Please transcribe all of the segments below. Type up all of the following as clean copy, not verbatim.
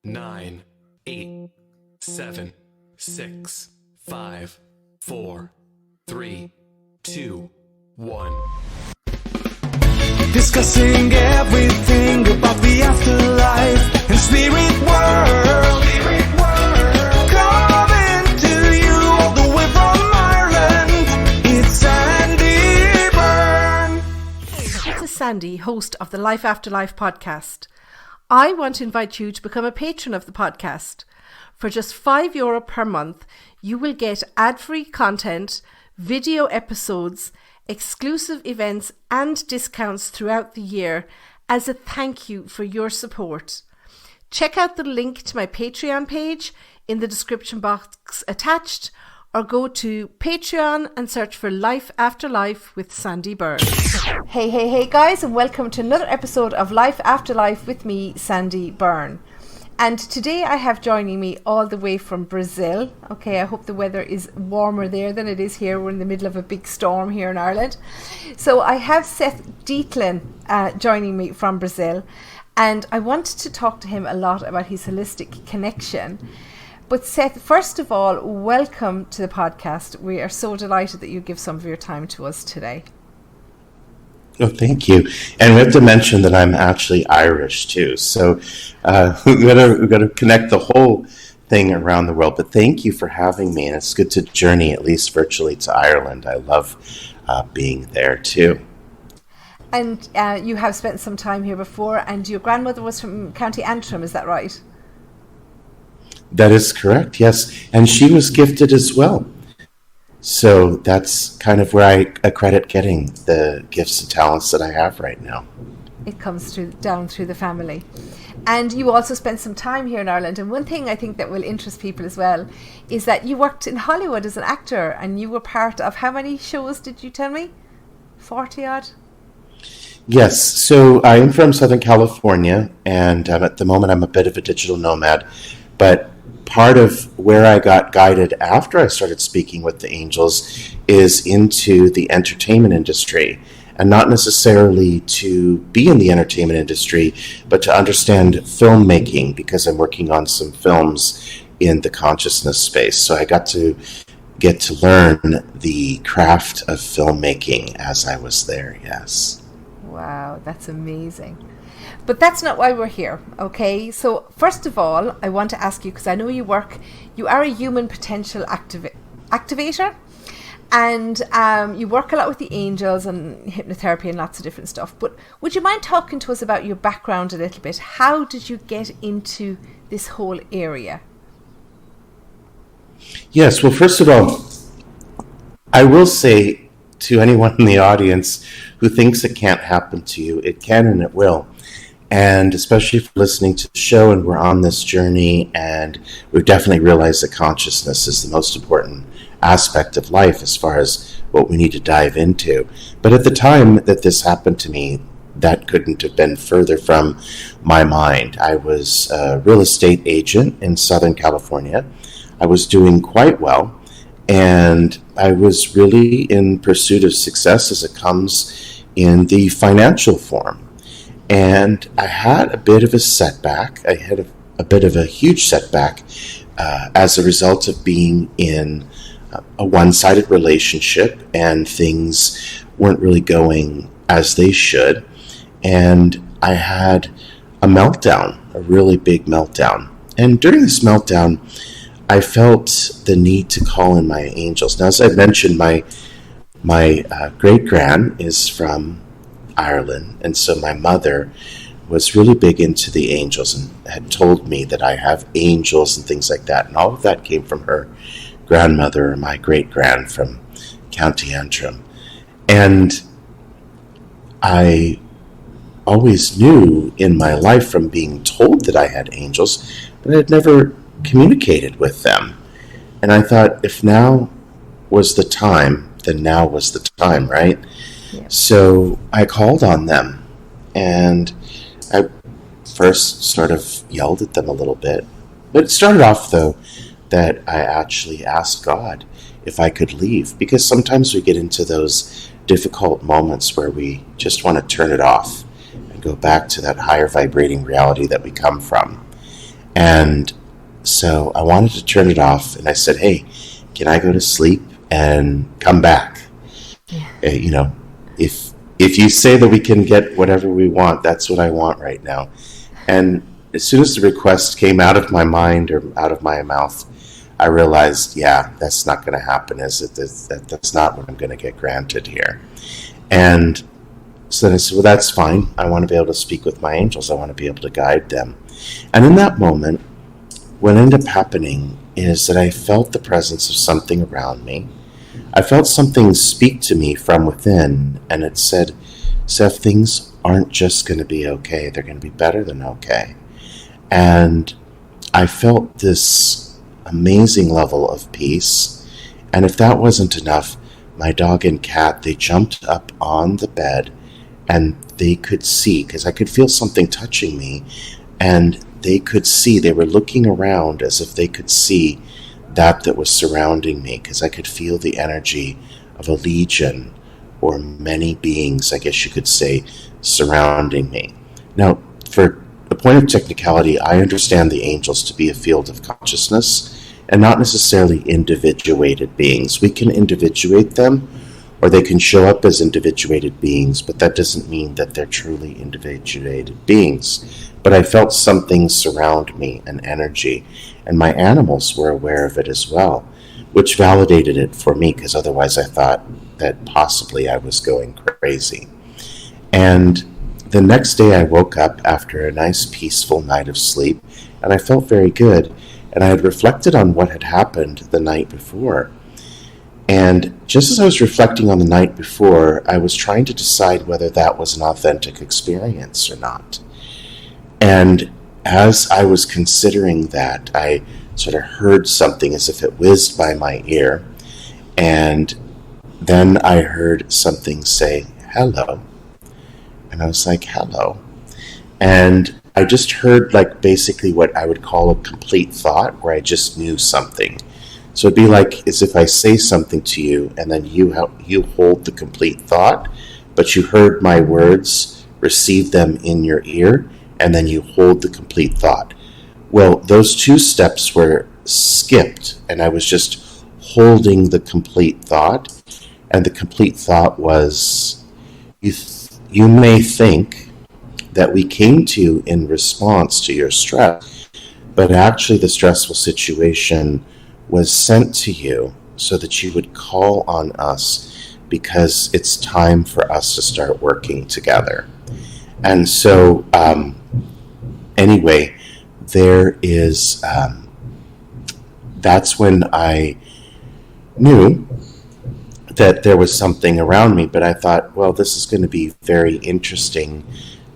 9, 8, 7, 6, 5, 4, 3, 2, 1. Discussing everything about the afterlife and spirit world. Coming to you all the way from Ireland, it's Sandie Byrne. This is Sandie, host of the Life AfterLife podcast. I want to invite you to become a patron of the podcast. For just €5 per month, you will get ad-free content, video episodes, exclusive events and discounts throughout the year as a thank you for your support. Check out the link to my Patreon page in the description box attached, or go to Patreon and search for Life After Life with Sandie Byrne. Hey guys, and welcome to another episode of Life After Life with me, Sandie Byrne. And today I have joining me all the way from Brazil. Okay, I hope the weather is warmer there than it is here. We're in the middle of a big storm here in Ireland. So I have Seph Dietlin joining me from Brazil. And I wanted to talk to him a lot about his holistic connection. But Seph, first of all, welcome to the podcast. We are so delighted that you give some of your time to us today. Oh, thank you. And we have to mention that I'm actually Irish too. So we've got to connect the whole thing around the world. But thank you for having me. And it's good to journey, at least virtually, to Ireland. I love being there too. And you have spent some time here before, and your grandmother was from County Antrim, is that right? That is correct, yes. And she was gifted as well. So that's kind of where I credit getting the gifts and talents that I have right now. It comes down through the family. And you also spent some time here in Ireland. And one thing I think that will interest people as well is that you worked in Hollywood as an actor, and you were part of how many shows did you tell me? 40 odd? Yes, so I am from Southern California, and at the moment I'm a bit of a digital nomad. But part of where I got guided after I started speaking with the angels is into the entertainment industry, and not necessarily to be in the entertainment industry, but to understand filmmaking, because I'm working on some films in the consciousness space. So I got to get to learn the craft of filmmaking as I was there, yes. Wow, that's amazing. But that's not why we're here, okay? So first of all, I want to ask you, because I know you are a human potential activator, and you work a lot with the angels and hypnotherapy and lots of different stuff. But would you mind talking to us about your background a little bit? How did you get into this whole area? Yes, well, first of all, I will say to anyone in the audience who thinks it can't happen to you, it can and it will. And especially for listening to the show, and we're on this journey, and we've definitely realized that consciousness is the most important aspect of life as far as what we need to dive into. But at the time that this happened to me, that couldn't have been further from my mind. I was a real estate agent in Southern California. I was doing quite well, and I was really in pursuit of success as it comes in the financial form. And I had a bit of a setback. I had a bit of a huge setback as a result of being in a one-sided relationship, and things weren't really going as they should. And I had a meltdown, a really big meltdown. And during this meltdown, I felt the need to call in my angels. Now, as I mentioned, my great-grand is from Ireland, and so my mother was really big into the angels and had told me that I have angels and things like that, and all of that came from her grandmother, my great-grand from County Antrim. And I always knew in my life from being told that I had angels, but I had never communicated with them. And I thought, if now was the time, then now was the time, right? Yeah. So I called on them, and I first sort of yelled at them a little bit. But it started off, though, that I actually asked God if I could leave, because sometimes we get into those difficult moments where we just want to turn it off and go back to that higher vibrating reality that we come from. And so I wanted to turn it off, and I said, hey, can I go to sleep and come back? You know, if you say that we can get whatever we want, that's what I want right now. And as soon as the request came out of my mind or out of my mouth, I realized, yeah, that's not going to happen, is it? That's not what I'm going to get granted here. And so then I said, well, that's fine. I want to be able to speak with my angels. I want to be able to guide them. And in that moment, what ended up happening is that I felt the presence of something around me. I felt something speak to me from within, and it said, Seph, things aren't just going to be okay. They're going to be better than okay. And I felt this amazing level of peace. And if that wasn't enough, my dog and cat, they jumped up on the bed, and they could see, because I could feel something touching me, and they could see, they were looking around as if they could see that was surrounding me, because I could feel the energy of a legion or many beings, I guess you could say, surrounding me. Now, for the point of technicality, I understand the angels to be a field of consciousness and not necessarily individuated beings. We can individuate them, or they can show up as individuated beings, but that doesn't mean that they're truly individuated beings. But I felt something surround me, an energy, and my animals were aware of it as well, which validated it for me, because otherwise I thought that possibly I was going crazy. And the next day I woke up after a nice peaceful night of sleep, and I felt very good, and I had reflected on what had happened the night before. And just as I was reflecting on the night before, I was trying to decide whether that was an authentic experience or not. And as I was considering that, I sort of heard something as if it whizzed by my ear. And then I heard something say, hello. And I was like, hello. And I just heard like basically what I would call a complete thought, where I just knew something. So it'd be like as if I say something to you, and then you hold the complete thought, but you heard my words, received them in your ear, and then you hold the complete thought. Well, those two steps were skipped, and I was just holding the complete thought, and the complete thought was, you may think that we came to you in response to your stress, but actually the stressful situation was sent to you so that you would call on us, because it's time for us to start working together. And so, anyway, there is, that's when I knew that there was something around me, but I thought, well, this is going to be very interesting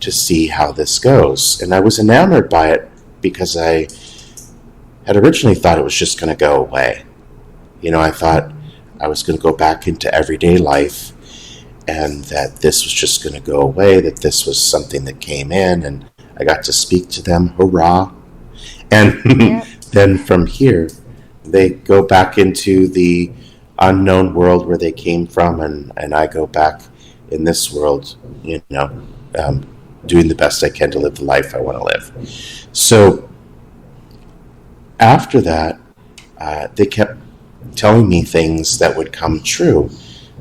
to see how this goes. And I was enamored by it because I had originally thought it was just going to go away. You know, I thought I was going to go back into everyday life, and that this was just going to go away, that this was something that came in, and I got to speak to them, hurrah. And then from here, they go back into the unknown world where they came from, and I go back in this world, you know, doing the best I can to live the life I want to live. So after that, they kept telling me things that would come true.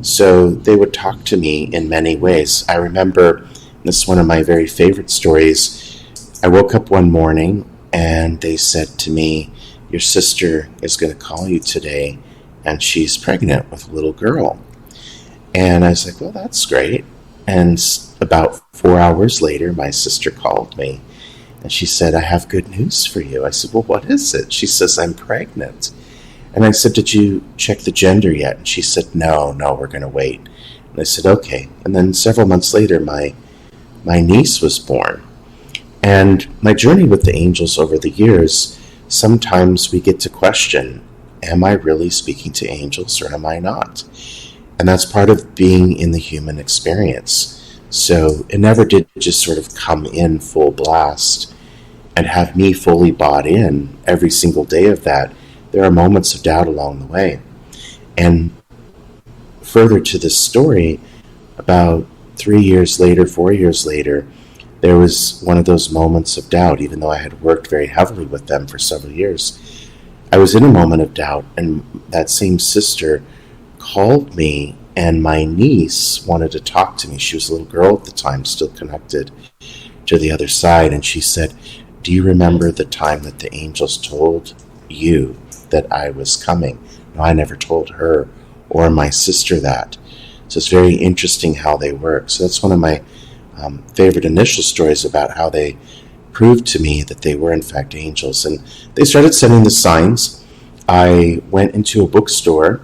So they would talk to me in many ways. I remember, this is one of my very favorite stories, I woke up one morning and they said to me, your sister is going to call you today, and she's pregnant with a little girl. And I was like, well, that's great. And about 4 hours later, my sister called me, and she said, I have good news for you. I said, well, what is it? She says, I'm pregnant. And I said, did you check the gender yet? And she said, no, we're going to wait. And I said, okay. And then several months later, my niece was born. And my journey with the angels over the years, sometimes we get to question, am I really speaking to angels or am I not? And that's part of being in the human experience. So it never did just sort of come in full blast and have me fully bought in every single day of that. There are moments of doubt along the way. And further to this story, about 3 years later, 4 years later, there was one of those moments of doubt, even though I had worked very heavily with them for several years. I was in a moment of doubt, and that same sister called me, and my niece wanted to talk to me. She was a little girl at the time, still connected to the other side, and she said, "Do you remember the time that the angels told you that I was coming?" No, I never told her or my sister that. So it's very interesting how they work. So that's one of my favorite initial stories about how they proved to me that they were in fact angels. And they started sending the signs. I went into a bookstore,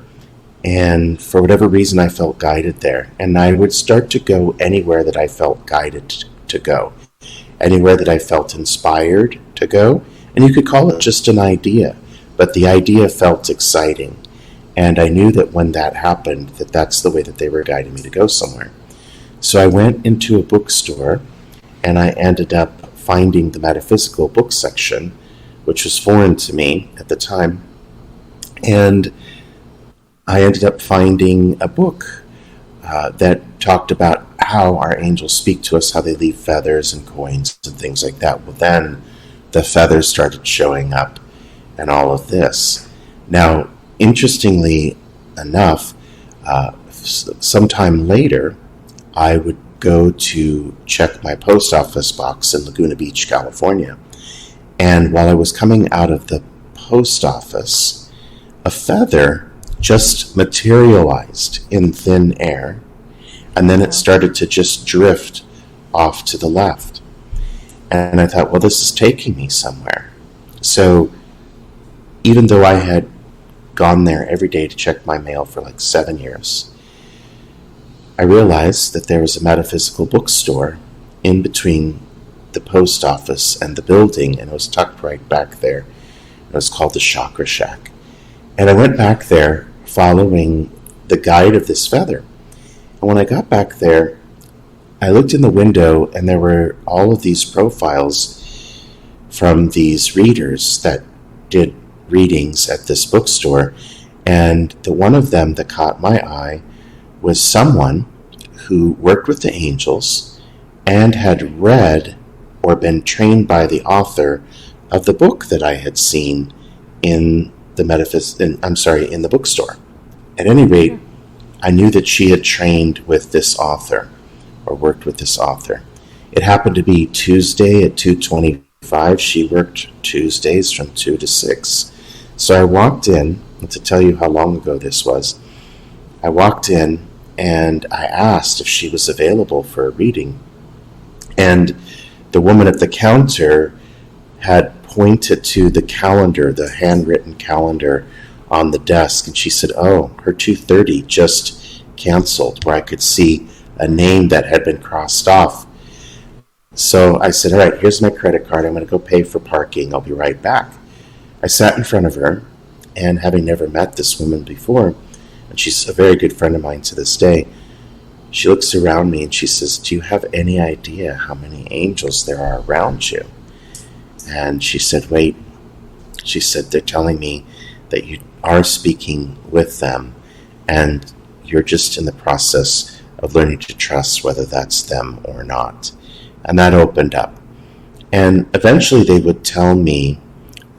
and for whatever reason I felt guided there. And I would start to go anywhere that I felt guided to go, anywhere that I felt inspired to go. And you could call it just an idea, but the idea felt exciting. And I knew that when that happened, that that's the way that they were guiding me to go somewhere. So I went into a bookstore, and I ended up finding the metaphysical book section, which was foreign to me at the time. And I ended up finding a book that talked about how our angels speak to us, how they leave feathers and coins and things like that. Well, then the feathers started showing up and all of this. Now, interestingly enough, sometime later, I would go to check my post office box in Laguna Beach, California. And while I was coming out of the post office, a feather just materialized in thin air, and then it started to just drift off to the left. And I thought, well, this is taking me somewhere. So even though I had gone there every day to check my mail for like 7 years, I realized that there was a metaphysical bookstore in between the post office and the building, and it was tucked right back there. It was called the Chakra Shack. And I went back there following the guide of this feather. And when I got back there, I looked in the window, and there were all of these profiles from these readers that did readings at this bookstore. And the one of them that caught my eye was someone who worked with the angels and had read or been trained by the author of the book that I had seen in the in the bookstore. At any rate, I knew that she had trained with this author or worked with this author. It happened to be Tuesday at 2:25. She worked Tuesdays from 2 to 6. So I walked in, and to tell you how long ago this was, I walked in and I asked if she was available for a reading. And the woman at the counter had pointed to the calendar, the handwritten calendar on the desk, and she said, "Oh, her 2:30 just canceled," where I could see a name that had been crossed off. So I said, "All right, here's my credit card. I'm going to go pay for parking. I'll be right back." I sat in front of her, and having never met this woman before, and she's a very good friend of mine to this day, she looks around me and she says, "Do you have any idea how many angels there are around you?" And she said, "Wait." She said, "They're telling me that you are speaking with them, and you're just in the process of learning to trust whether that's them or not." And that opened up. And eventually they would tell me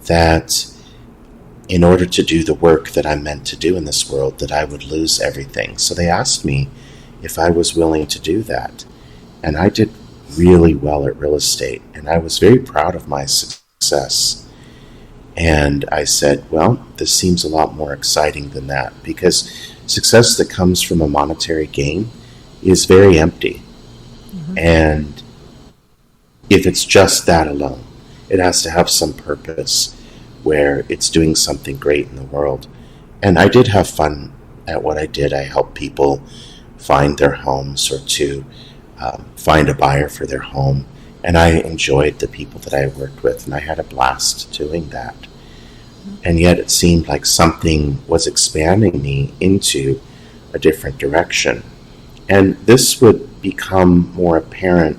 that in order to do the work that I'm meant to do in this world, that I would lose everything. So they asked me if I was willing to do that. And I did really well at real estate, and I was very proud of my success. And I said, well, this seems a lot more exciting than that, because success that comes from a monetary gain is very empty. Mm-hmm. And if it's just that alone, it has to have some purpose where it's doing something great in the world. And I did have fun at what I did. I helped people find their homes, or to find a buyer for their home. And I enjoyed the people that I worked with, and I had a blast doing that. And yet it seemed like something was expanding me into a different direction. And this would become more apparent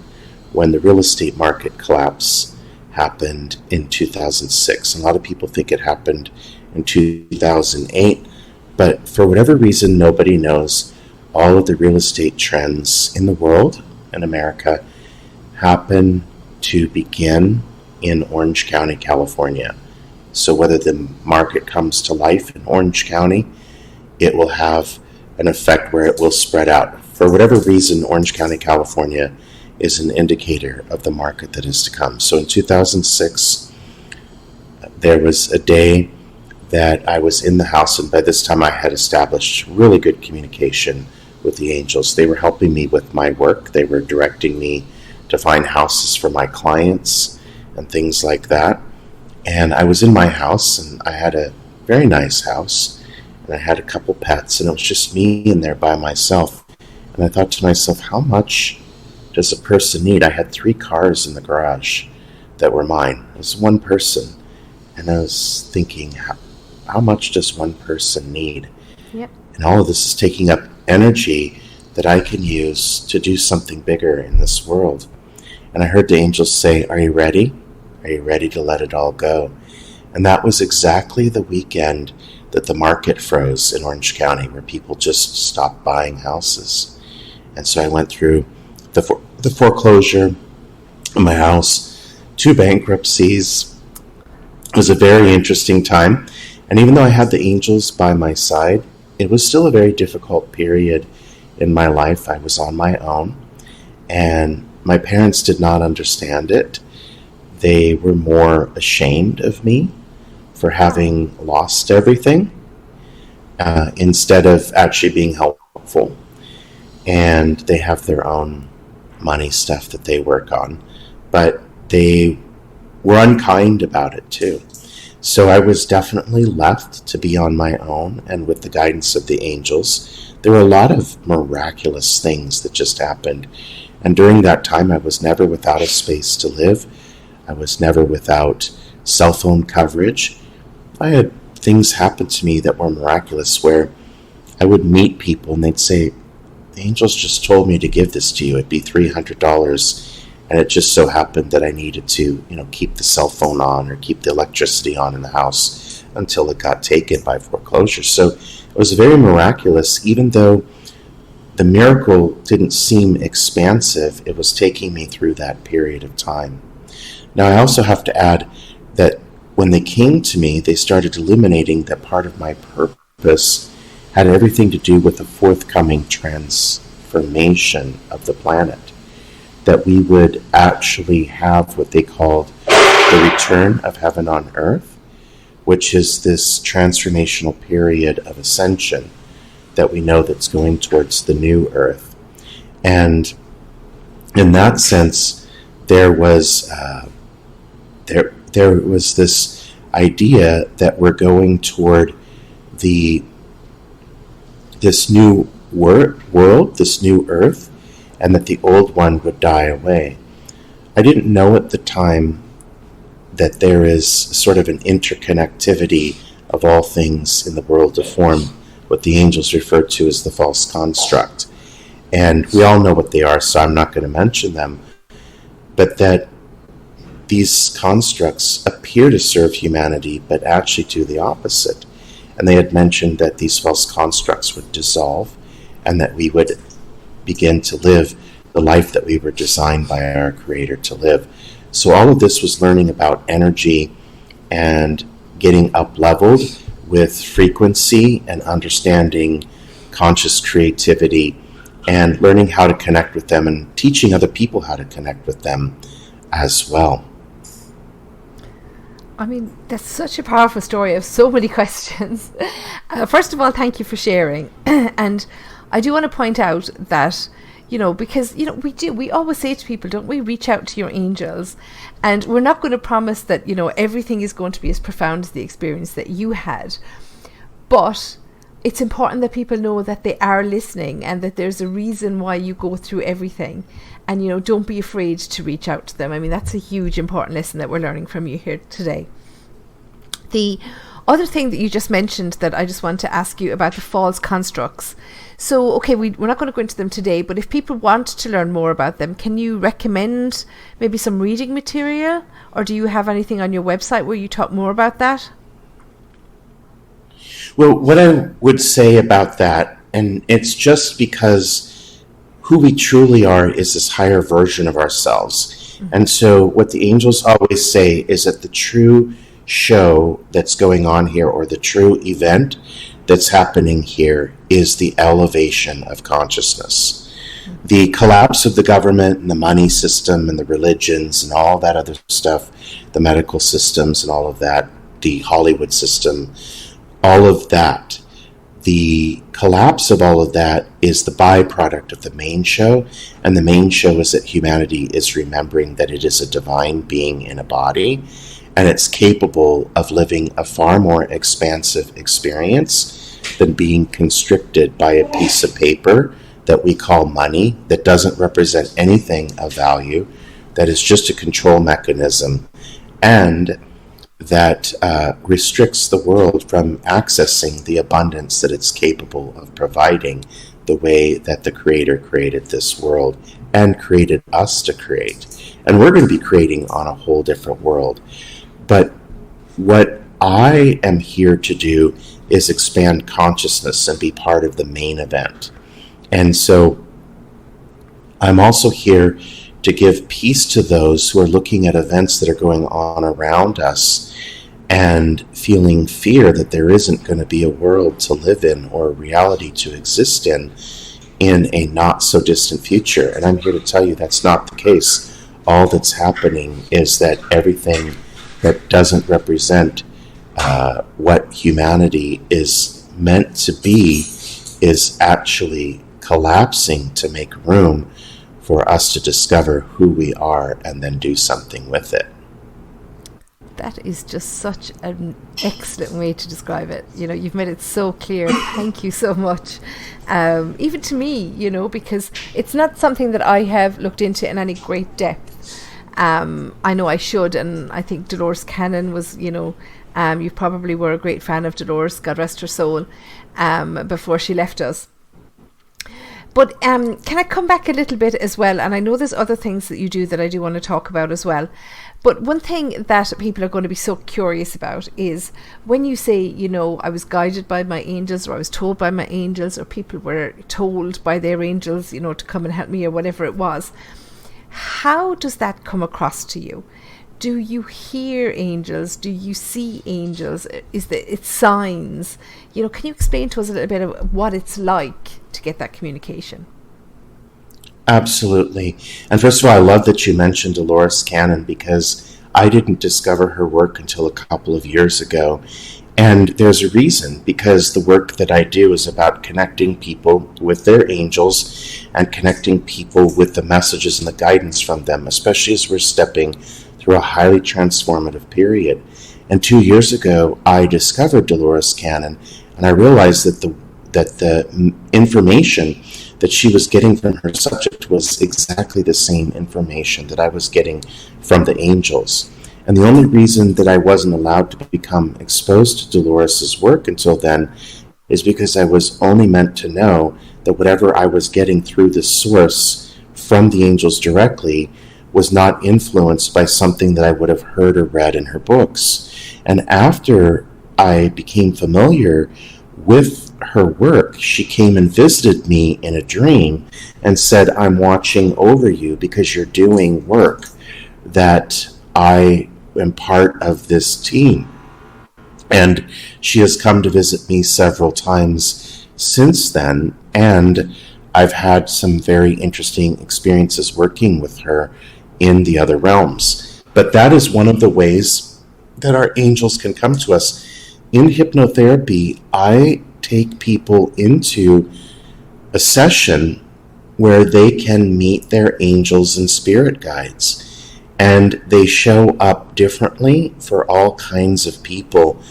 when the real estate market collapse happened in 2006. A lot of people think it happened in 2008, but for whatever reason, nobody knows. All of the real estate trends in the world, in America, happen to begin in Orange County, California. So whether the market comes to life in Orange County, it will have an effect where it will spread out. For whatever reason, Orange County, California is an indicator of the market that is to come. So in 2006, there was a day that I was in the house, and by this time I had established really good communication with the angels. They were helping me with my work. They were directing me to find houses for my clients and things like that. And I was in my house, and I had a very nice house, and I had a couple pets, and it was just me in there by myself. And I thought to myself, how much does a person need? I had 3 cars in the garage that were mine. It was one person. And I was thinking, how much does one person need? Yep. And all of this is taking up energy that I can use to do something bigger in this world. And I heard the angels say, are you ready? Are you ready to let it all go? And that was exactly the weekend that the market froze in Orange County, where people just stopped buying houses. And so I went through the foreclosure of my house, 2 bankruptcies. It was a very interesting time. And even though I had the angels by my side, it was still a very difficult period in my life. I was on my own, and my parents did not understand it. They were more ashamed of me for having lost everything instead of actually being helpful. And they have their own money stuff that they work on, but they were unkind about it too. So I was definitely left to be on my own, and with the guidance of the angels, there were a lot of miraculous things that just happened. And during that time, I was never without a space to live. I was never without cell phone coverage. I had things happen to me that were miraculous, where I would meet people and they'd say, the angels just told me to give this to you. It'd be $300. And it just so happened that I needed to, keep the cell phone on or keep the electricity on in the house until it got taken by foreclosure. So it was very miraculous. Even though the miracle didn't seem expansive, it was taking me through that period of time. Now, I also have to add that when they came to me, they started illuminating that part of my purpose had everything to do with the forthcoming transformation of the planet. That we would actually have what they called the return of heaven on earth, which is this transformational period of ascension that we know that's going towards the new earth. And in that sense, there was this idea that we're going toward this new world, this new earth, and that the old one would die away. I didn't know at the time that there is sort of an interconnectivity of all things in the world to form what the angels refer to as the false construct. And we all know what they are, so I'm not going to mention them, but that these constructs appear to serve humanity, but actually do the opposite. And they had mentioned that these false constructs would dissolve, and that we would begin to live the life that we were designed by our Creator to live. So all of this was learning about energy and getting up-leveled with frequency and understanding conscious creativity and learning how to connect with them and teaching other people how to connect with them as well. I mean, that's such a powerful story. I have so many questions. First of all, thank you for sharing. And I do want to point out that, because, we always say to people, don't we, reach out to your angels. And we're not going to promise that, everything is going to be as profound as the experience that you had. But it's important that people know that they are listening and that there's a reason why you go through everything. And, don't be afraid to reach out to them. I mean, that's a huge, important lesson that we're learning from you here today. The other thing that you just mentioned that I just want to ask you about the false constructs. So, okay, we're not going to go into them today, but if people want to learn more about them, can you recommend maybe some reading material? Or do you have anything on your website where you talk more about that? Well, what I would say about that, and it's just because who we truly are is this higher version of ourselves. And so what the angels always say is that the true show that's going on here, or the true event that's happening here, is the elevation of consciousness. The collapse of the government and the money system and the religions and all that other stuff, the medical systems and all of that, the Hollywood system, all of that, the collapse of all of that is the byproduct of the main show. And the main show is that humanity is remembering that it is a divine being in a body, and it's capable of living a far more expansive experience than being constricted by a piece of paper that we call money, that doesn't represent anything of value, that is just a control mechanism, and that restricts the world from accessing the abundance that it's capable of providing, the way that the Creator created this world and created us to create. And we're going to be creating on a whole different world. But what I am here to do is expand consciousness and be part of the main event. And so I'm also here to give peace to those who are looking at events that are going on around us and feeling fear that there isn't going to be a world to live in or a reality to exist in a not so distant future. And I'm here to tell you that's not the case. All that's happening is that everything that doesn't represent what humanity is meant to be is actually collapsing to make room for us to discover who we are and then do something with it. That is just such an excellent way to describe it. You know, you've made it so clear. Thank you so much. Even to me, you know, because it's not something that I have looked into in any great depth. I know I should, and I think Dolores Cannon was, you know, you probably were a great fan of Dolores, God rest her soul, before she left us. But can I come back a little bit as well? And I know there's other things that you do that I do want to talk about as well. But one thing that people are going to be so curious about is when you say, you know, I was guided by my angels, or I was told by my angels, or people were told by their angels, you know, to come and help me, or whatever it was. How does that come across to you? Do you hear angels? Do you see angels? It's signs? You know, can you explain to us a little bit of what it's like to get that communication? Absolutely. And first of all, I love that you mentioned Dolores Cannon, because I didn't discover her work until a couple of years ago. And there's a reason, because the work that I do is about connecting people with their angels and connecting people with the messages and the guidance from them, especially as we're stepping through a highly transformative period. And 2 years ago, I discovered Dolores Cannon, and I realized that the information that she was getting from her subject was exactly the same information that I was getting from the angels. And the only reason that I wasn't allowed to become exposed to Dolores's work until then is because I was only meant to know that whatever I was getting through the source from the angels directly was not influenced by something that I would have heard or read in her books. And after I became familiar with her work, she came and visited me in a dream and said, I'm watching over you because you're doing work that I am part of this team. And she has come to visit me several times since then, and I've had some very interesting experiences working with her in the other realms. But that is one of the ways that our angels can come to us. In hypnotherapy, I take people into a session where they can meet their angels and spirit guides. And they show up differently for all kinds of people.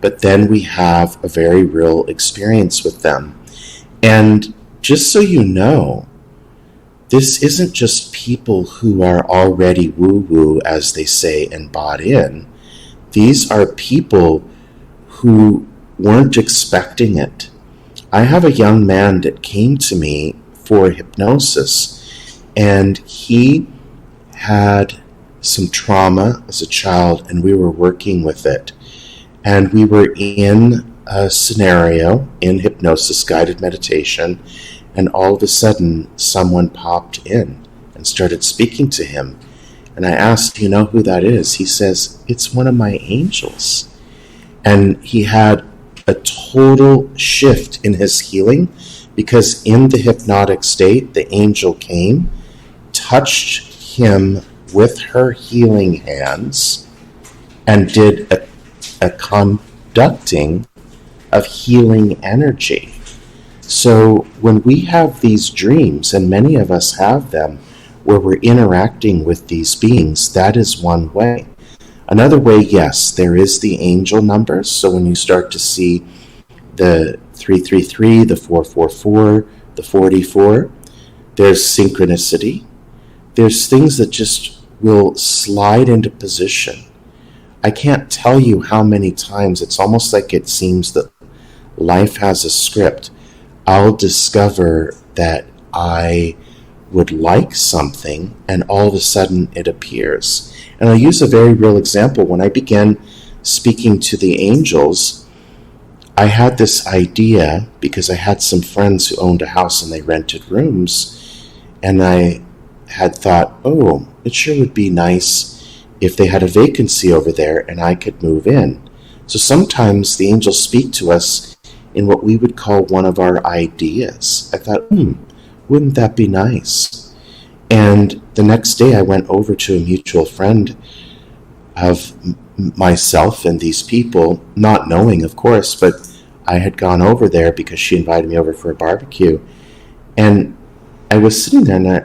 But then we have a very real experience with them. And just so you know, this isn't just people who are already woo-woo, as they say, and bought in. These are people who weren't expecting it. I have a young man that came to me for hypnosis, and he had some trauma as a child, and we were working with it. And we were in a scenario in hypnosis, guided meditation, and all of a sudden someone popped in and started speaking to him. And I asked, do you know who that is? He says, it's one of my angels. And he had a total shift in his healing, because in the hypnotic state, the angel came, touched him with her healing hands, and did a conducting of healing energy. So when we have these dreams, and many of us have them, where we're interacting with these beings, that is one way. Another way, yes, there is the angel numbers. So when you start to see the 333, the 444, the 44, there's synchronicity. There's things that just will slide into position. I can't tell you how many times it's almost like it seems that life has a script. I'll discover that I would like something, and all of a sudden it appears. And I'll use a very real example. When I began speaking to the angels, I had this idea because I had some friends who owned a house and they rented rooms, and I had thought, oh, it sure would be nice if they had a vacancy over there and I could move in. So sometimes the angels speak to us in what we would call one of our ideas. I thought, wouldn't that be nice? And the next day I went over to a mutual friend of myself and these people, not knowing, of course, but I had gone over there because she invited me over for a barbecue. And I was sitting there and I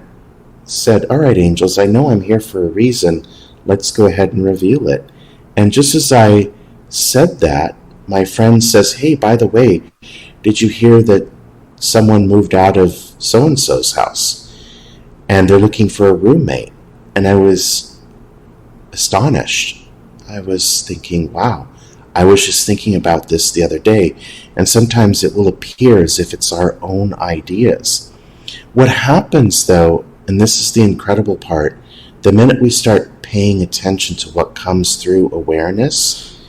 said, all right, angels, I know I'm here for a reason. Let's go ahead and reveal it. And just as I said that, my friend says, hey, by the way, did you hear that someone moved out of so-and-so's house and they're looking for a roommate? And I was astonished. I was thinking, wow, I was just thinking about this the other day. And sometimes it will appear as if it's our own ideas. What happens, though, and this is the incredible part, the minute we start paying attention to what comes through awareness,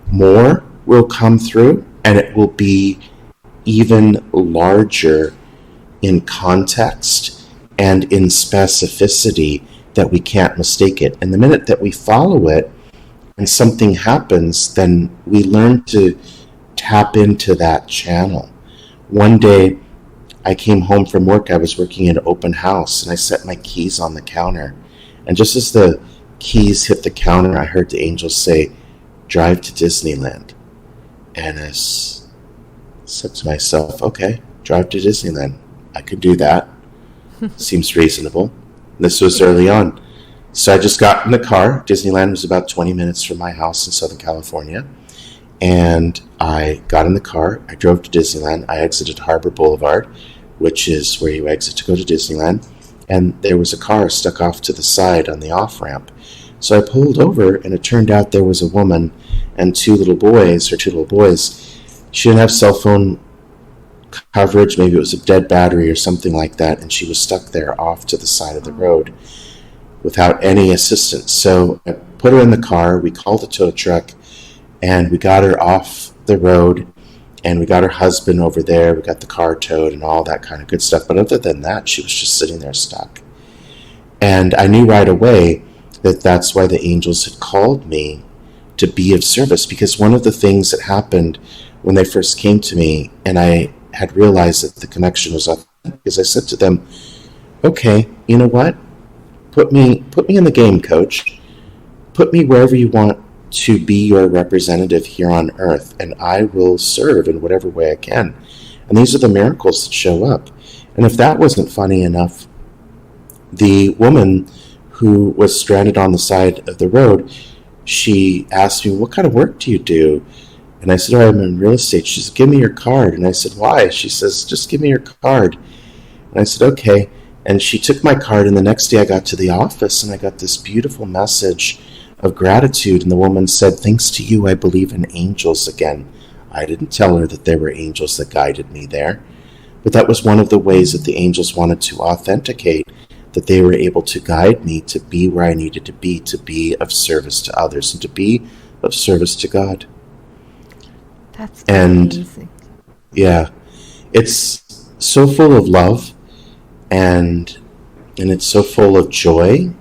more will come through, and it will be even larger in context and in specificity that we can't mistake it. And the minute that we follow it and something happens, then we learn to tap into that channel. One day I came home from work. I was working in an open house, and I set my keys on the counter. And just as the keys hit the counter, I heard the angels say, drive to Disneyland. And I said to myself, okay, drive to Disneyland. I could do that. Seems reasonable. This was early on. So I just got in the car. Disneyland was about 20 minutes from my house in Southern California. And I got in the car. I drove to Disneyland. I exited Harbor Boulevard, which is where you exit to go to Disneyland. And there was a car stuck off to the side on the off-ramp. So I pulled over, and it turned out there was a woman and two little boys. She didn't have cell phone coverage. Maybe it was a dead battery or something like that, and she was stuck there off to the side of the road without any assistance. So I put her in the car. We called a tow truck, and we got her off the road, and we got her husband over there. We got the car towed and all that kind of good stuff. But other than that, she was just sitting there stuck. And I knew right away that that's why the angels had called me to be of service, because one of the things that happened when they first came to me, and I had realized that the connection was authentic, is I said to them, okay, you know what? Put me in the game, coach. Put me wherever you want to be your representative here on earth, and I will serve in whatever way I can. And these are the miracles that show up. And if that wasn't funny enough, the woman who was stranded on the side of the road, she asked me, what kind of work do you do? And I said, oh, I'm in real estate. She said, give me your card. And I said, why? She says, just give me your card. And I said, okay. And she took my card, and the next day I got to the office, and I got this beautiful message of gratitude. And the woman said, thanks to you, I believe in angels again. I didn't tell her that there were angels that guided me there. But that was one of the ways that the angels wanted to authenticate that they were able to guide me to be where I needed to be of service to others, and to be of service to God. That's and amazing. Yeah, it's so full of love, and it's so full of joy,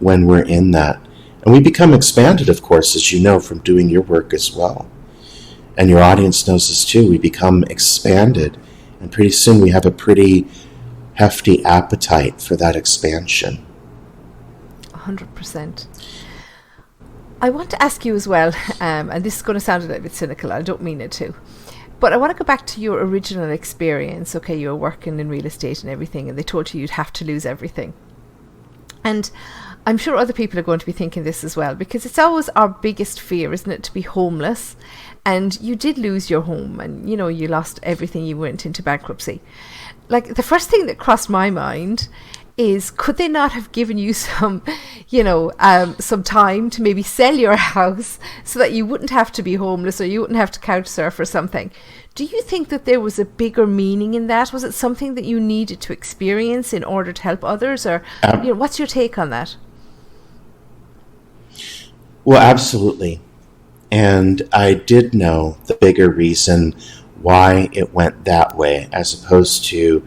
when we're in that. And we become expanded, of course, as you know, from doing your work as well. And your audience knows this too. We become expanded, and pretty soon we have a pretty hefty appetite for that expansion. 100%. I want to ask you as well, and this is going to sound a little bit cynical, I don't mean it to, but I want to go back to your original experience. Okay, you were working in real estate and everything, and they told you you'd have to lose everything. And I'm sure other people are going to be thinking this as well, because it's always our biggest fear, isn't it, to be homeless. And you did lose your home, and you know, you lost everything, you went into bankruptcy. Like, the first thing that crossed my mind is, could they not have given you some, some time to maybe sell your house so that you wouldn't have to be homeless, or you wouldn't have to couch surf or something? Do you think that there was a bigger meaning in that? Was it something that you needed to experience in order to help others? Or, what's your take on that? Well, absolutely. And I did know the bigger reason why it went that way, as opposed to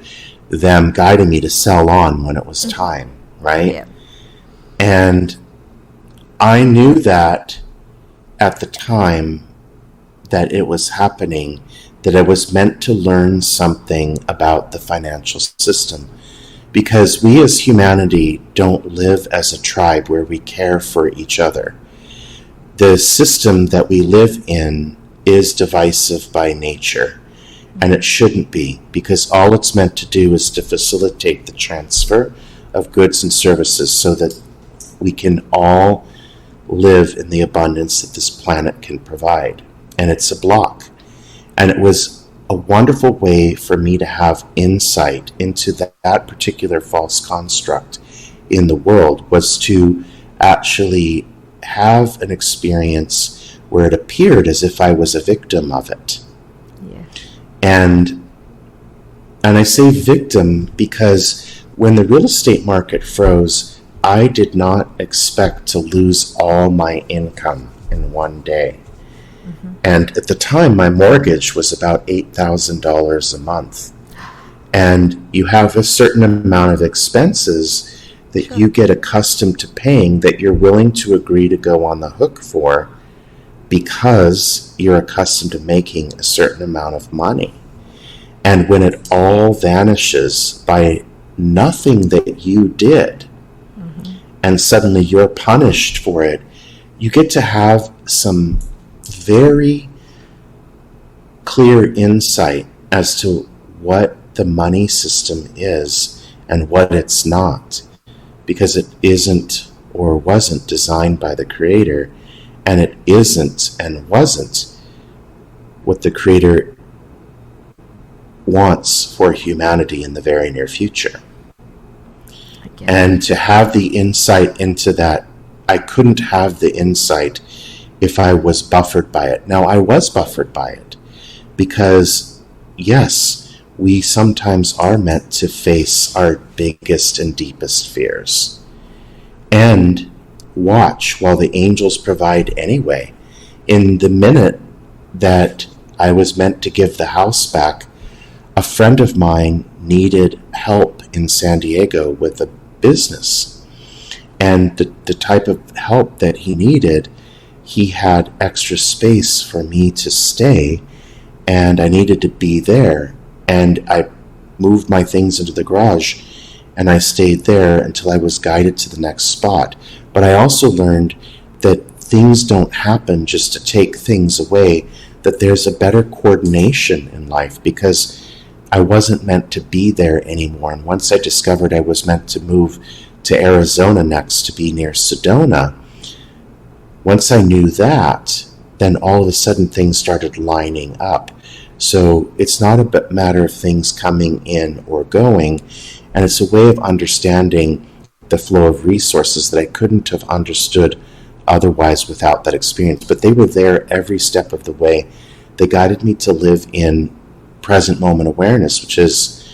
them guiding me to sell on when it was time, right? Yeah. And I knew that at the time that it was happening, that I was meant to learn something about the financial system. Because we as humanity don't live as a tribe where we care for each other. The system that we live in is divisive by nature, and it shouldn't be, because all it's meant to do is to facilitate the transfer of goods and services so that we can all live in the abundance that this planet can provide. And it's a block. And it was a wonderful way for me to have insight into that particular false construct in the world, was to actually have an experience where it appeared as if I was a victim of it. Yeah. And I say victim because when the real estate market froze, I did not expect to lose all my income in one day. Mm-hmm. And at the time, my mortgage was about $8,000 a month. And you have a certain amount of expenses that Sure. you get accustomed to paying, that you're willing to agree to go on the hook for, because you're accustomed to making a certain amount of money. And when it all vanishes by nothing that you did, mm-hmm. and suddenly you're punished for it, you get to have some very clear insight as to what the money system is and what it's not, because it isn't or wasn't designed by the Creator, and it isn't and wasn't what the Creator wants for humanity in the very near future. And to have the insight into that, I couldn't have the insight if I was buffered by it. Now, I was buffered by it because, yes, we sometimes are meant to face our biggest and deepest fears and watch while the angels provide anyway. In the minute that I was meant to give the house back, a friend of mine needed help in San Diego with a business. And the type of help that he needed, he had extra space for me to stay, and I needed to be there. And I moved my things into the garage, and I stayed there until I was guided to the next spot. But I also learned that things don't happen just to take things away, that there's a better coordination in life, because I wasn't meant to be there anymore. And once I discovered I was meant to move to Arizona next, to be near Sedona, once I knew that, then all of a sudden things started lining up. So it's not a matter of things coming in or going, and it's a way of understanding the flow of resources that I couldn't have understood otherwise without that experience. But they were there every step of the way. They guided me to live in present moment awareness, which is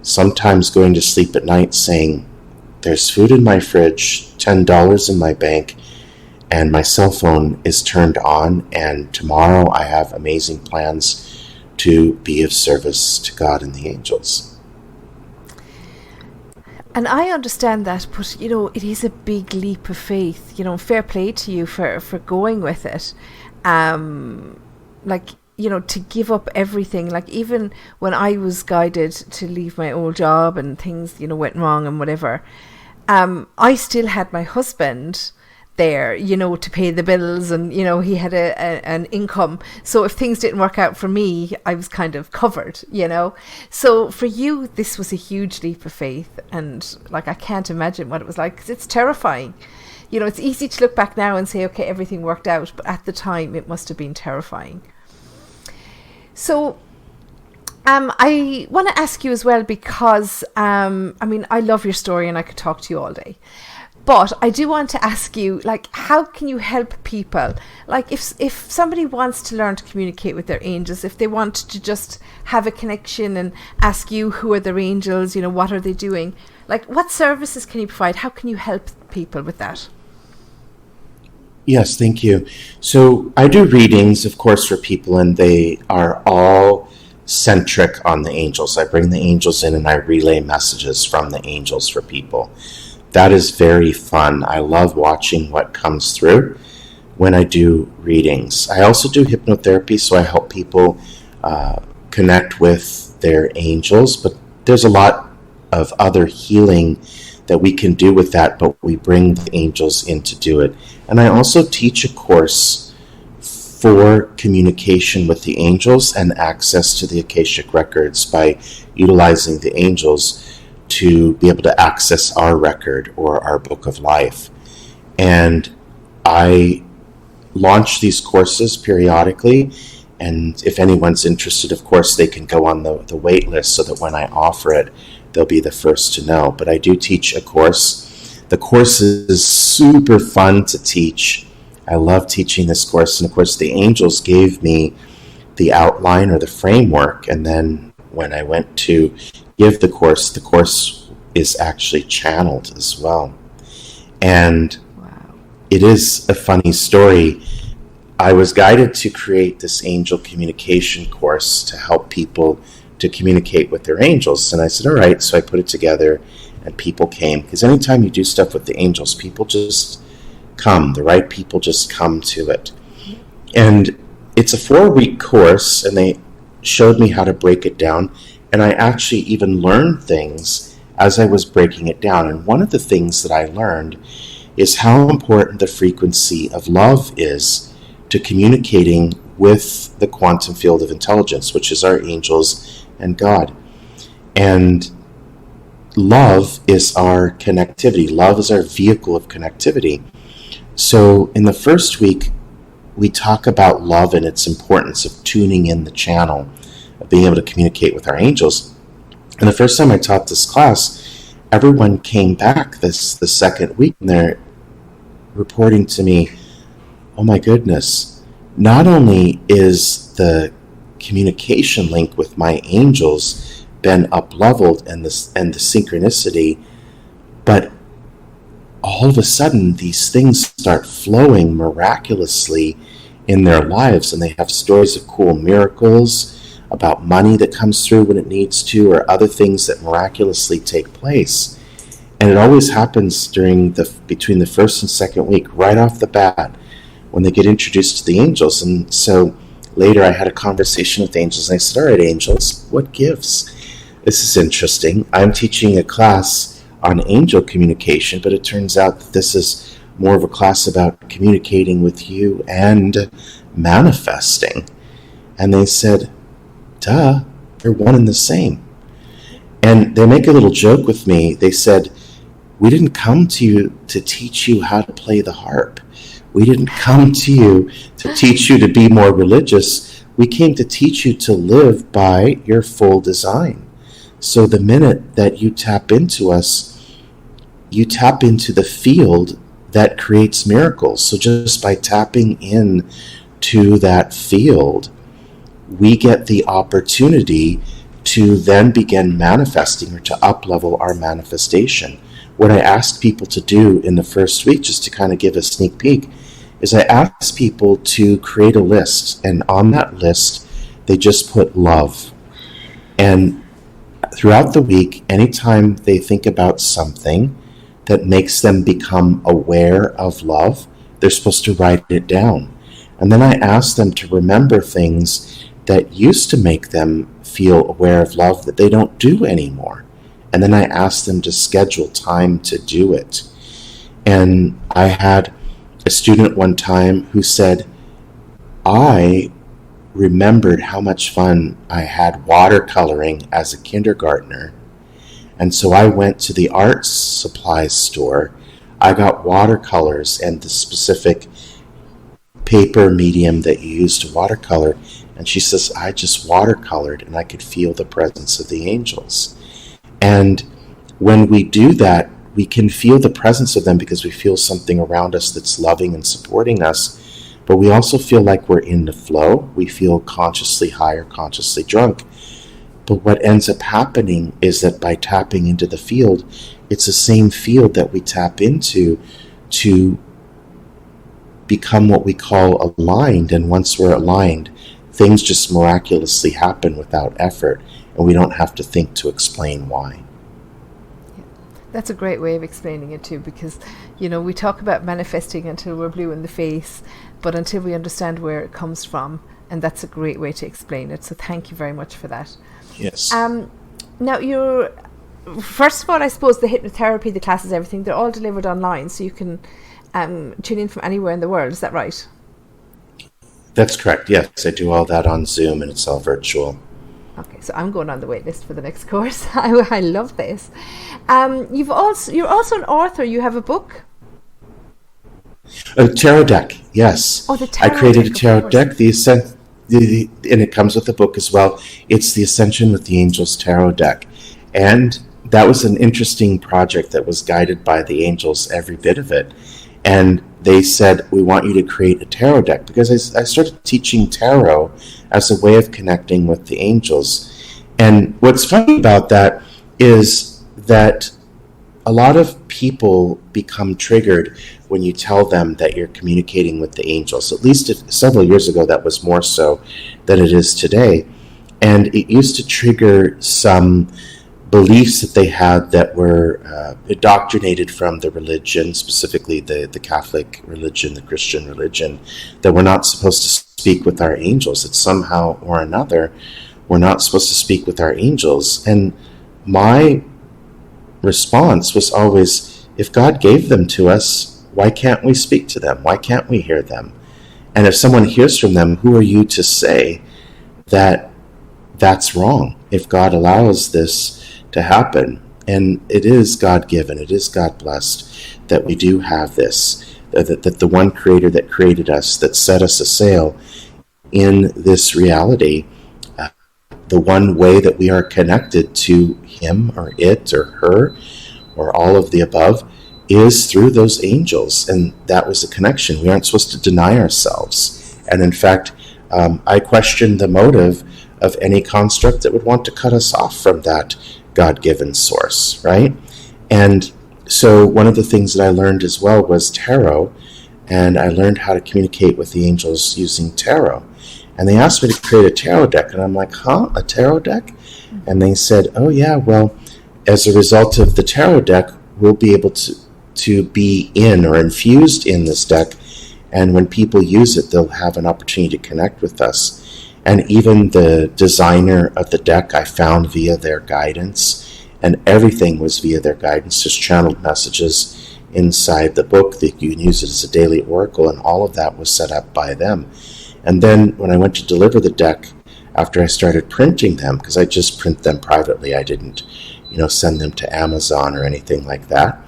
sometimes going to sleep at night saying, there's food in my fridge, $10 in my bank, and my cell phone is turned on, and tomorrow I have amazing plans to be of service to God and the angels. And I understand that, but it is a big leap of faith. Fair play to you for going with it. To give up everything. Like, even when I was guided to leave my old job and things, went wrong and whatever, I still had my husband there, to pay the bills, and he had an income. So if things didn't work out for me, I was kind of covered. So for you, this was a huge leap of faith, and I can't imagine what it was like, because it's terrifying. It's easy to look back now and say, okay, everything worked out, but at the time it must have been terrifying. So I want to ask you as well, because I love your story and I could talk to you all day. But I do want to ask you, how can you help people? If somebody wants to learn to communicate with their angels, if they want to just have a connection and ask you who are their angels, what are they doing? What services can you provide? How can you help people with that? Yes, thank you. So I do readings, of course, for people, and they are all centric on the angels. I bring the angels in and I relay messages from the angels for people. That is very fun. I love watching what comes through when I do readings. I also do hypnotherapy, so I help people connect with their angels, but there's a lot of other healing that we can do with that, but we bring the angels in to do it. And I also teach a course for communication with the angels and access to the Akashic records by utilizing the angels to be able to access our record or our book of life. And I launch these courses periodically, and if anyone's interested, of course, they can go on the wait list so that when I offer it, they'll be the first to know. But I do teach a course. The course is super fun to teach. I love teaching this course. And of course, the angels gave me the outline or the framework. And then when I went to give the course is actually channeled as well. And wow. It is a funny story. I was guided to create this angel communication course to help people to communicate with their angels. And I said, all right. So I put it together and people came. Because anytime you do stuff with the angels, people just come. The right people just come to it. And it's a 4-week course, and they showed me how to break it down. And I actually even learned things as I was breaking it down. And one of the things that I learned is how important the frequency of love is to communicating with the quantum field of intelligence, which is our angels and God. And love is our connectivity. Love is our vehicle of connectivity. So in the first week, we talk about love and its importance of tuning in the channel, of being able to communicate with our angels. And the first time I taught this class, everyone came back the second week, and they're reporting to me, oh my goodness, not only is the communication link with my angels been up-leveled and the synchronicity, but all of a sudden these things start flowing miraculously in their lives, and they have stories of cool miracles about money that comes through when it needs to, or other things that miraculously take place. And it always happens between the first and second week, right off the bat, when they get introduced to the angels. And so later I had a conversation with the angels, and I said, all right, angels, what gives? This is interesting. I'm teaching a class on angel communication, but it turns out that this is more of a class about communicating with you and manifesting. And they said, duh, they're one and the same. And they make a little joke with me. They said, we didn't come to you to teach you how to play the harp. We didn't come to you to teach you to be more religious. We came to teach you to live by your full design. So the minute that you tap into us, you tap into the field that creates miracles. So just by tapping in to that field, we get the opportunity to then begin manifesting, or to up-level our manifestation. What I ask people to do in the first week, just to kind of give a sneak peek, is I ask people to create a list, and on that list, they just put love. And throughout the week, anytime they think about something that makes them become aware of love, they're supposed to write it down. And then I ask them to remember things that used to make them feel aware of love that they don't do anymore. And then I ask them to schedule time to do it. And I had a student one time who said, I remembered how much fun I had watercoloring as a kindergartner. And so I went to the art supplies store. I got watercolors and the specific paper medium that you use to watercolor. And she says, I just watercolored and I could feel the presence of the angels. And when we do that, we can feel the presence of them because we feel something around us that's loving and supporting us. But we also feel like we're in the flow. We feel consciously high or consciously drunk. But what ends up happening is that by tapping into the field, it's the same field that we tap into to become what we call aligned. And once we're aligned, things just miraculously happen without effort, and we don't have to think to explain why. That's a great way of explaining it too, because, we talk about manifesting until we're blue in the face, but until we understand where it comes from, and that's a great way to explain it. So thank you very much for that. Yes. Now, first of all, I suppose the hypnotherapy, the classes, everything, they're all delivered online, so you can tune in from anywhere in the world. Is that right? That's correct. Yes, I do all that on Zoom, and it's all virtual. Okay, so I'm going on the wait list for the next course. I love this. You're also an author. You have a book. A tarot deck, yes. Oh, the tarot I created deck, a tarot deck, and it comes with the book as well. It's the Ascension with the Angels tarot deck. And that was an interesting project that was guided by the angels, every bit of it. And they said, we want you to create a tarot deck, because I started teaching tarot as a way of connecting with the angels. And what's funny about that is that a lot of people become triggered when you tell them that you're communicating with the angels. At least several years ago, that was more so than it is today. And it used to trigger some beliefs that they had that were indoctrinated from the religion, specifically the Catholic religion, the Christian religion, that we're not supposed to speak with our angels, that somehow or another we're not supposed to speak with our angels. And my response was always, if God gave them to us, why can't we speak to them? Why can't we hear them? And if someone hears from them, who are you to say that that's wrong? If God allows this to happen, and it is God-given, it is God-blessed that we do have this, that the one creator that created us, that set us a sail in this reality, the one way that we are connected to him or it or her or all of the above is through those angels. And that was a connection. We aren't supposed to deny ourselves. And in fact, I question the motive of any construct that would want to cut us off from that God-given source, right? And so one of the things that I learned as well was tarot, and I learned how to communicate with the angels using tarot. And they asked me to create a tarot deck, and I'm like, huh, a tarot deck? And they said, oh yeah, well, as a result of the tarot deck, we'll be able to be in or infused in this deck, and when people use it, they'll have an opportunity to connect with us. And even the designer of the deck I found via their guidance, and everything was via their guidance, just channeled messages inside the book that you can use it as a daily oracle, and all of that was set up by them. And then when I went to deliver the deck, after I started printing them, because I just print them privately, I didn't, send them to Amazon or anything like that.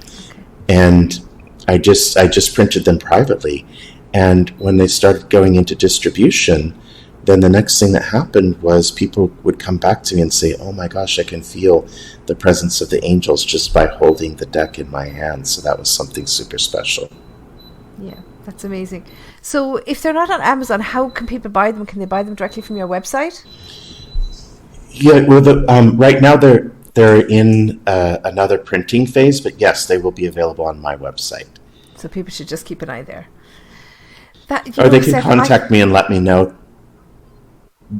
And I just printed them privately. And when they started going into distribution, then the next thing that happened was people would come back to me and say, oh my gosh, I can feel the presence of the angels just by holding the deck in my hand. So that was something super special. Yeah, that's amazing. So if they're not on Amazon, how can people buy them? Can they buy them directly from your website? Yeah, well, right now they're in another printing phase, but yes, they will be available on my website. So people should just keep an eye there. Or they can contact me and let me know.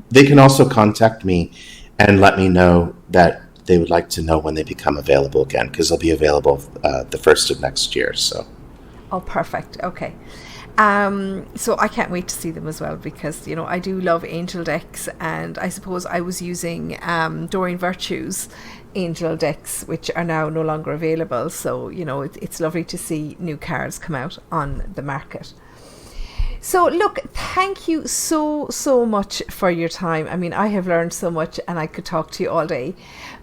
They can also contact me and let me know that they would like to know when they become available again, because they'll be available the 1st of next year. So. Oh, perfect. Okay. So I can't wait to see them as well, because, you know, I do love angel decks, and I suppose I was using Doreen Virtue's angel decks, which are now no longer available. So, you know, it's lovely to see new cards come out on the market. So look, thank you so much for your time. I mean, I have learned so much, and I could talk to you all day.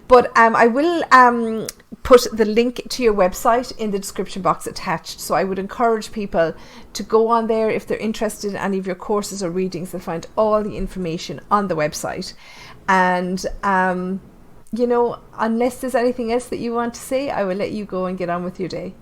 But I will put the link to your website in the description box attached. So I would encourage people to go on there if they're interested in any of your courses or readings. They'll find all the information on the website. And, you know, unless there's anything else that you want to say, I will let you go and get on with your day.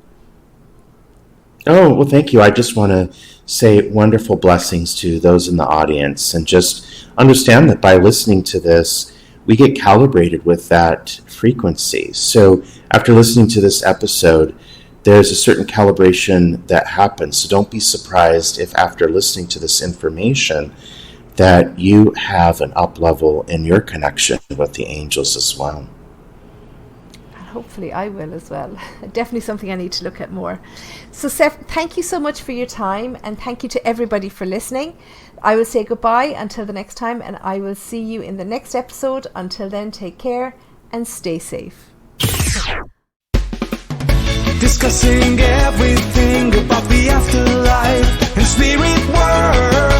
Oh, well, thank you. I just want to say wonderful blessings to those in the audience, and just understand that by listening to this, we get calibrated with that frequency. So after listening to this episode, there's a certain calibration that happens. So don't be surprised if after listening to this information that you have an up level in your connection with the angels as well. Hopefully I will as well. Definitely something I need to look at more. So Seph, thank you so much for your time, and thank you to everybody for listening. I will say goodbye until the next time, and I will see you in the next episode. Until then, take care and stay safe. Discussing everything about the afterlife and spirit world.